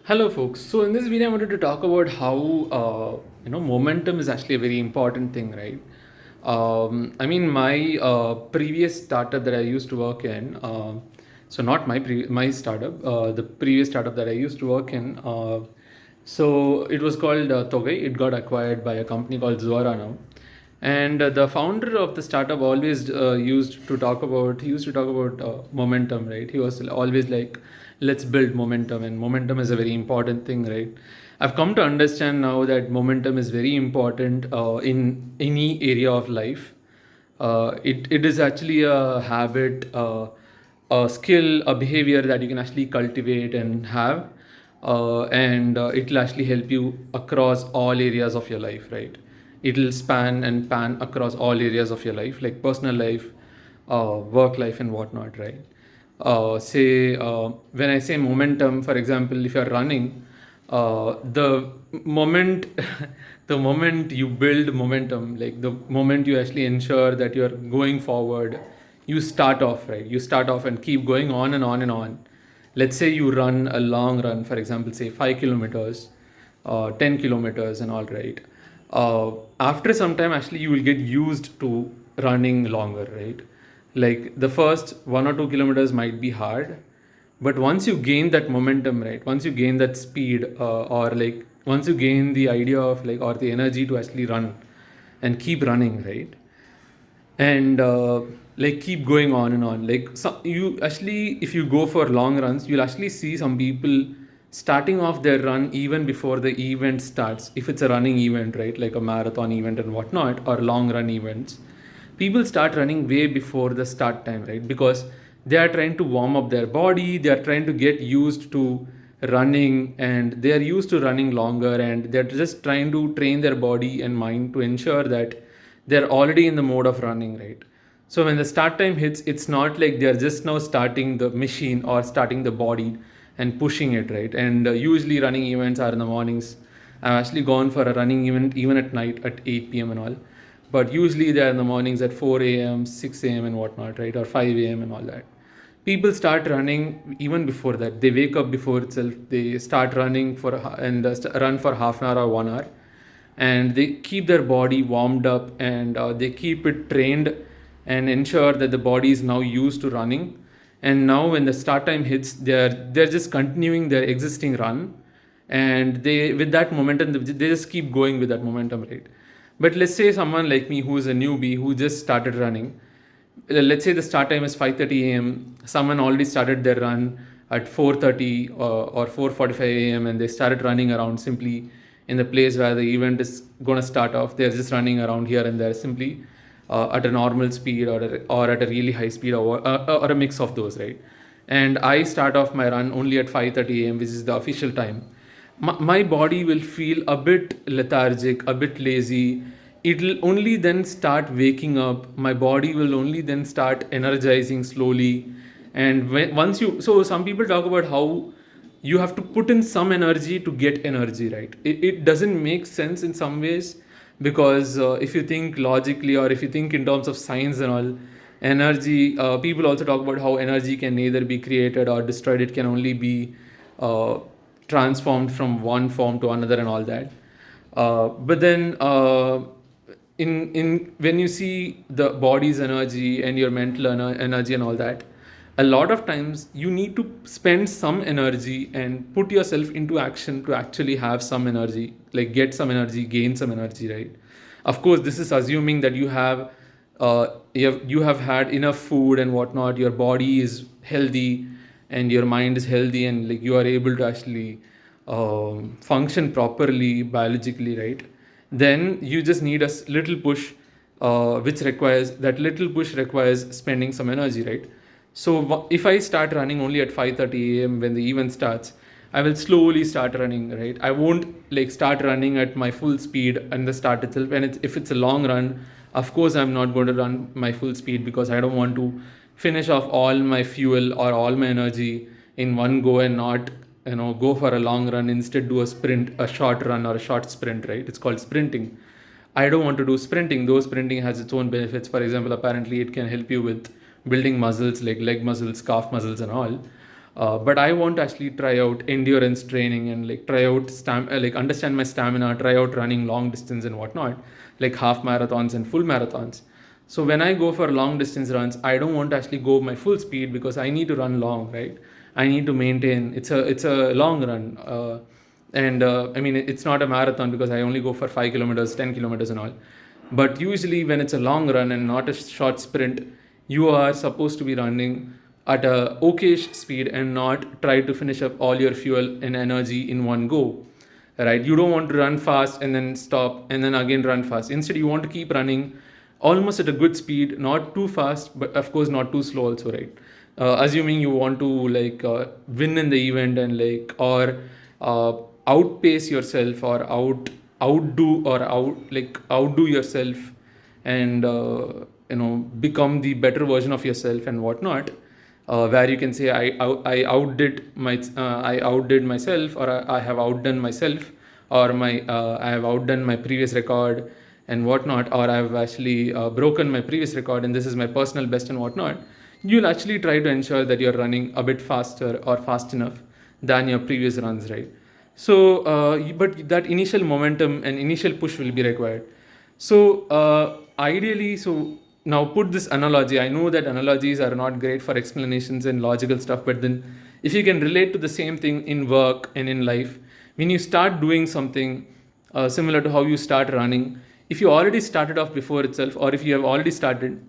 Hello, folks. So in this video, I wanted to talk about how momentum is actually a very important thing, right? My previous startup that I used to work in, so not my startup, the previous startup that I used to work in. So it was called Togai. It got acquired by a company called Zuara now. And the founder of the startup always he used to talk about momentum, right? He was always like, let's build momentum, and momentum is a very important thing, right? I've come to understand now that momentum is very important in any area of life. It is actually a habit, a skill, a behavior that you can actually cultivate and have, and it'll actually help you across all areas of your life, right? It'll span and pan across all areas of your life, like personal life, work life, and whatnot, right? Say When I say momentum, for example, if you're running, the moment the moment you build momentum, like the moment you actually ensure that you're going forward, you start off, right? You start off and keep going on and on and on. Let's say you run a long run, for example, say 5 kilometers, 10 kilometers and all, right? After some time, actually, you will get used to running longer, right? Like the first 1 or 2 kilometers might be hard, but once you gain that momentum, right? Once you gain that speed, or like once you gain the idea of like, or the energy to actually run and keep running, right? And like keep going on and on, like you actually, if you go for long runs, you'll actually see some people starting off their run even before the event starts. If it's a running event, right, like a marathon event and whatnot, or long run events, people start running way before the start time, right? Because they are trying to warm up their body, they are trying to get used to running, and they are used to running longer, and they're just trying to train their body and mind to ensure that they're already in the mode of running, right? So when the start time hits, it's not like they're just now starting the machine or starting the body and pushing it, right? And usually running events are in the mornings. I've actually gone for a running event even at night at 8 p.m. and all, but usually they're in the mornings at 4 a.m., 6 a.m. and whatnot, right? Or 5 a.m. and all that. People start running even before that. They wake up before itself. They start running and run for half an hour or 1 hour, and they keep their body warmed up, and they keep it trained and ensure that the body is now used to running. And now when the start time hits, they're just continuing their existing run, and they, with that momentum, they just keep going with that momentum, right? But let's say someone like me who is a newbie who just started running. Let's say the start time is 5:30 a.m. Someone already started their run at 4:30 or 4:45 a.m. and they started running around simply in the place where the event is going to start off. They're just running around here and there simply at a normal speed, or at a really high speed, or a mix of those, right? And I start off my run only at 5:30 a.m., which is the official time. My body will feel a bit lethargic, a bit lazy. It'll only then start waking up. My body will only then start energizing slowly. And once you, so some people talk about how you have to put in some energy to get energy, right? It doesn't make sense in some ways, because if you think logically, or if you think in terms of science and all, energy, people also talk about how energy can neither be created or destroyed. It can only be uh, transformed from one form to another and all that. But then in when you see the body's energy and your mental energy and all that, a lot of times you need to spend some energy and put yourself into action to actually have some energy, like get some energy, gain some energy, right? Of course, this is assuming that you have had enough food and whatnot, your body is healthy and your mind is healthy, and like you are able to actually function properly biologically, right? Then you just need little push, which requires, that little push requires spending some energy, right? So if I start running only at 5:30 a.m. when the event starts, I will slowly start running, right? I won't like start running at my full speed and the start itself. And if it's a long run, of course I'm not going to run my full speed, because I don't want to finish off all my fuel or all my energy in one go and not go for a long run. Instead, do a sprint, a short run or a short sprint, right? It's called sprinting. I don't want to do sprinting, though sprinting has its own benefits. For example, apparently it can help you with building muscles like leg muscles, calf muscles, and all. But I want to actually try out endurance training and like try out like understand my stamina, try out running long distance and whatnot, like half marathons and full marathons. So when I go for long distance runs, I don't want to actually go my full speed because I need to run long, right? I need to maintain. It's a long run, and I mean it's not a marathon because I only go for 5 kilometers, 10 kilometers, and all. But usually when it's a long run and not a short sprint, you are supposed to be running at a okayish speed and not try to finish up all your fuel and energy in one go, right? You don't want to run fast and then stop and then again run fast. Instead, you want to keep running almost at a good speed, not too fast, but of course not too slow also, right? Assuming you want to like win in the event and like or uh, outpace yourself or outdo yourself and become the better version of yourself and whatnot, where you can say I outdid myself, or I have outdone myself, or I have outdone my previous record and whatnot, or I have actually broken my previous record and this is my personal best and whatnot. You'll actually try to ensure that you're running a bit faster or fast enough than your previous runs, right? So, but that initial momentum and initial push will be required. So, ideally, so now put this analogy. I know that analogies are not great for explanations and logical stuff, but then if you can relate to the same thing in work and in life, when you start doing something similar to how you start running, if you already started off before itself, or if you have already started,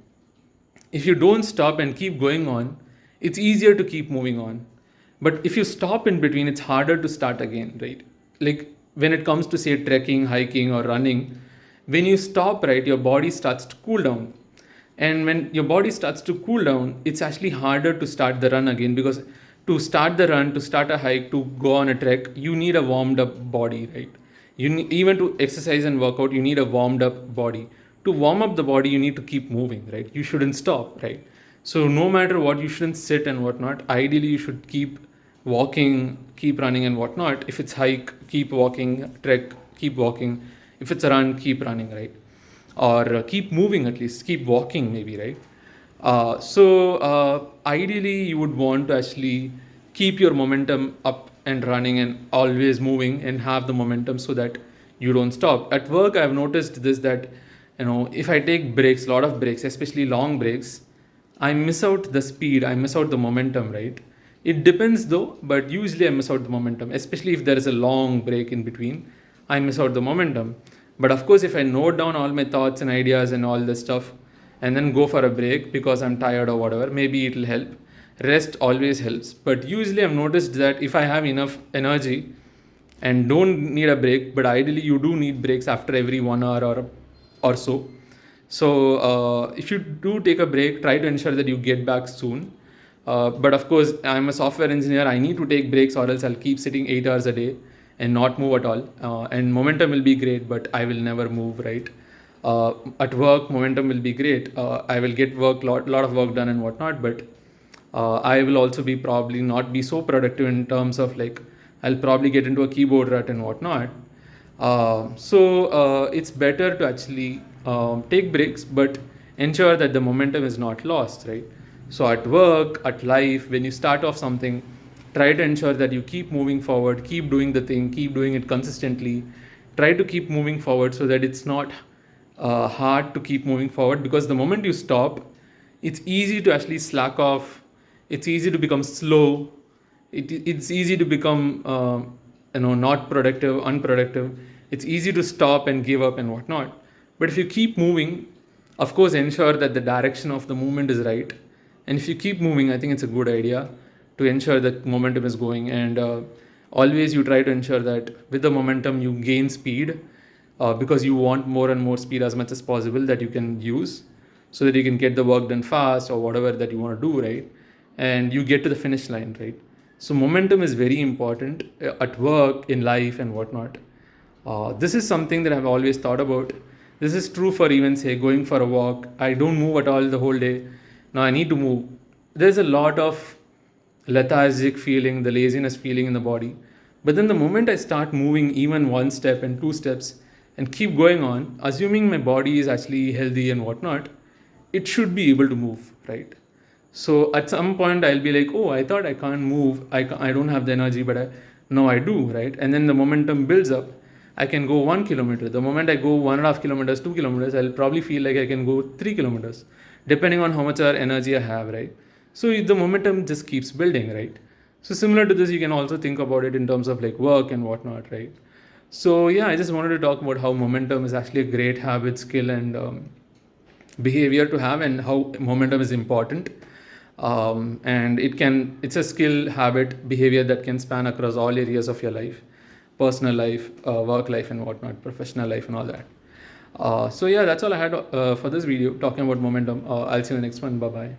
if you don't stop and keep going on, it's easier to keep moving on. But if you stop in between, it's harder to start again, right? Like when it comes to say trekking, hiking, or running, when you stop, right, your body starts to cool down. And when your body starts to cool down, it's actually harder to start the run again, because to start the run, to start a hike, to go on a trek, you need a warmed up body, right? Even to exercise and work out, you need a warmed up body. To warm up the body, you need to keep moving, right? You shouldn't stop, right? So no matter what, you shouldn't sit and whatnot. Ideally, you should keep walking, keep running and whatnot. If it's hike, keep walking, trek, keep walking. If it's a run, keep running, right? Or keep moving, at least keep walking maybe, right? Ideally you would want to actually keep your momentum up and running and always moving and have the momentum so that you don't stop. At work I've noticed this, that if I take breaks, a lot of breaks, especially long breaks, I miss out the speed, I miss out the momentum, right? It depends though, but usually I miss out the momentum, especially if there is a long break in between. I miss out the momentum. But of course, if I note down all my thoughts and ideas and all this stuff and then go for a break because I'm tired or whatever, maybe it'll help. Rest always helps. But usually I've noticed that if I have enough energy and don't need a break, but ideally you do need breaks after every 1 hour or so. So if you do take a break, try to ensure that you get back soon. But of course, I'm a software engineer. I need to take breaks, or else I'll keep sitting 8 hours a day and not move at all. And momentum will be great, but I will never move, right? At work, momentum will be great. I will get lot of work done and whatnot, but I will also be probably not be so productive in terms of like I'll probably get into a keyboard rut and whatnot. It's better to actually take breaks, but ensure that the momentum is not lost, right? So at work, at life, when you start off something, try to ensure that you keep moving forward, keep doing the thing, keep doing it consistently. Try to keep moving forward so that it's not hard to keep moving forward, because the moment you stop, it's easy to actually slack off. It's easy to become slow. It's easy to become not productive, unproductive. It's easy to stop and give up and whatnot. But if you keep moving, of course, ensure that the direction of the movement is right. And if you keep moving, I think it's a good idea to ensure that momentum is going. And always you try to ensure that with the momentum you gain speed, because you want more and more speed as much as possible that you can use, so that you can get the work done fast or whatever that you want to do, right? And you get to the finish line, right? So momentum is very important at work, in life and whatnot. This is something that I've always thought about. This is true for even say going for a walk. I don't move at all the whole day. Now I need to move. There's a lot of lethargic feeling, the laziness feeling in the body. But then the moment I start moving even one step and two steps and keep going on, assuming my body is actually healthy and whatnot, it should be able to move, right? So at some point I'll be like, oh, I thought I can't move. I don't have the energy, but now I do, right? And then the momentum builds up. I can go 1 kilometer. The moment I go 1.5 kilometers, 2 kilometers, I'll probably feel like I can go 3 kilometers, depending on how much energy I have, right? So the momentum just keeps building, right? So similar to this, you can also think about it in terms of like work and whatnot, right? So yeah, I just wanted to talk about how momentum is actually a great habit, skill, and behavior to have, and how momentum is important. And it's a skill, habit, behavior that can span across all areas of your life: personal life, work life, and whatnot, professional life, and all that. So yeah, that's all I had for this video talking about momentum. I'll see you in the next one. Bye bye.